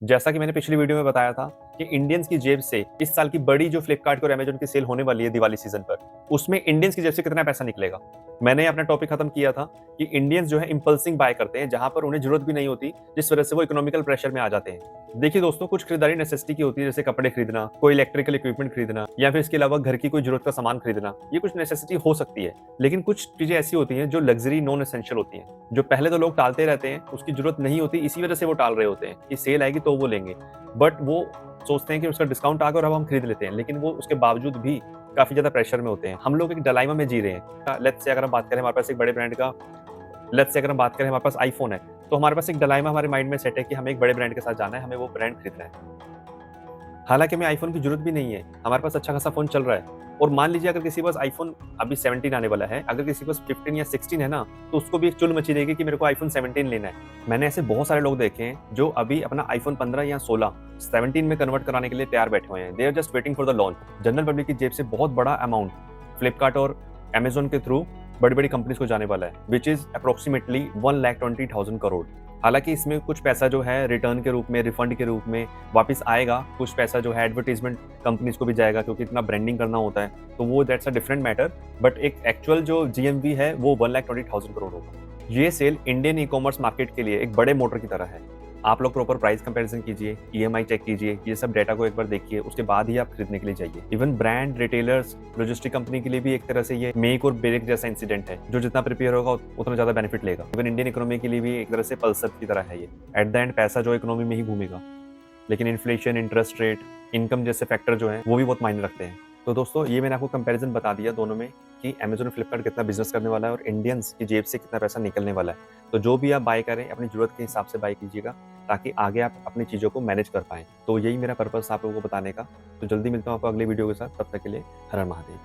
जैसा कि मैंने पिछली वीडियो में बताया था कि इंडियंस की जेब से इस साल की बड़ी जो फ्लिपकार्ट और अमेज़न की सेल होने वाली है दिवाली सीज़न पर, उसमें इंडियंस की जेब से कितना पैसा निकलेगा। मैंने अपना टॉपिक खत्म किया था कि इंडियंस जो है इम्पल्सिंग बाय करते हैं, जहाँ पर उन्हें ज़रूरत भी नहीं होती, जिस वजह से वो इकोनॉमिकल प्रेशर में आ जाते हैं। देखिए दोस्तों, कुछ खरीदारी नेसेसिटी की होती है, जैसे कपड़े खरीदना, कोई इलेक्ट्रिकल इक्विपमेंट खरीदना या फिर इसके अलावा घर की कोई ज़रूरत का सामान खरीदना, ये कुछ नेसेसिटी हो सकती है। लेकिन कुछ चीज़ें ऐसी होती हैं जो लग्ज़री नॉन एसेंशियल होती हैं, जो पहले तो लोग टालते रहते हैं, उसकी ज़रूरत नहीं होती, इसी वजह से वो टाल रहे होते हैं कि सेल आएगी तो वो लेंगे। बट वो सोचते हैं कि उसका डिस्काउंट आ गया और अब हम खरीद लेते हैं, लेकिन वो उसके बावजूद भी काफ़ी ज़्यादा प्रेशर में होते हैं। हम लोग एक डायलेमा में जी रहे हैं। लेट्स से अगर हम बात करें हमारे पास एक बड़े ब्रांड का लेट्स से अगर हम बात करें हमारे पास आईफ़ोन है, तो हमारे पास एक डायलेमा हमारे माइंड में सेट है कि हमें एक बड़े ब्रांड के साथ जाना है, हमें वो ब्रांड खरीदना है। हालाँकि हमें आईफ़ोन की ज़रूरत भी नहीं है, हमारे पास अच्छा खासा फ़ोन चल रहा है और मान लीजिए अगर किसी के पास आईफ़ोन अभी 17 आने वाला है, अगर किसी के पास 15 या 16 है ना, तो उसको भी एक चुल मची रहेगी कि मेरे को आईफ़ोन 17 लेना है। मैंने ऐसे बहुत सारे लोग देखे हैं, जो अभी अपना आईफ़ोन 15 या 16 17 में कन्वर्ट कराने के लिए तैयार बैठे हुए हैं। They are just waiting for the launch. General public की जेब से बहुत बड़ा अमाउंट फ्लिपकार्ट और अमेज़न के थ्रू बड़ी-बड़ी कंपनीज़ को जाने वाला है, व्हिच इज़ अप्रॉक्सिमेटली 1,20,000 करोड़। हालाँकि इसमें कुछ पैसा जो है रिटर्न के रूप में, रिफंड के रूप में वापस आएगा, कुछ पैसा जो है एडवर्टाइज़मेंट कंपनीज़ को भी जाएगा क्योंकि इतना ब्रांडिंग करना होता है, तो वो that's a different matter. But एक एक्चुअल जो जीएमवी है वो 1,20,000 करोड़ होगा। ये सेल इंडियन ई-कॉमर्स मार्केट के लिए एक बड़े मोटर की तरह है। आप लोग प्रॉपर प्राइस कंपैरिज़न कीजिए, ईएमआई चेक कीजिए, ये सब डेटा को एक बार देखिए, उसके बाद ही आप खरीदने के लिए जाइए। Even brand, retailers, logistic company के लिए भी एक तरह से ये मेक और ब्रेक जैसा इंसिडेंट है। जो जितना प्रिपेयर होगा उतना ज़्यादा बेनिफिट लेगा। इवन इंडियन इकोनॉमी के लिए भी एक तरह से पल्सर की तरह है ये। एट द एंड पैसा जो इकोनॉमी में ही घूमेगा। लेकिन इन्फ्लेशन, इंटरेस्ट रेट, इनकम जैसे फैक्टर जो हैं, वो भी बहुत मायने रखते हैं। तो दोस्तों, ये मैंने आपको कंपैरिज़न बता दिया दोनों में कि अमेज़न और फ्लिपकार्ट कितना बिज़नेस करने वाला है और इंडियंस की जेब से कितना पैसा निकलने वाला है। तो जो भी आप बाय करें, अपनी ज़रूरत के हिसाब से बाय कीजिएगा, ताकि आगे आप अपनी चीज़ों को मैनेज कर पाएँ। तो यही मेरा पर्पज़ था आप लोगों को बताने का। तो जल्दी मिलता हूँ आपको अगली वीडियो के साथ, तब तक के लिए हर हर महादेव।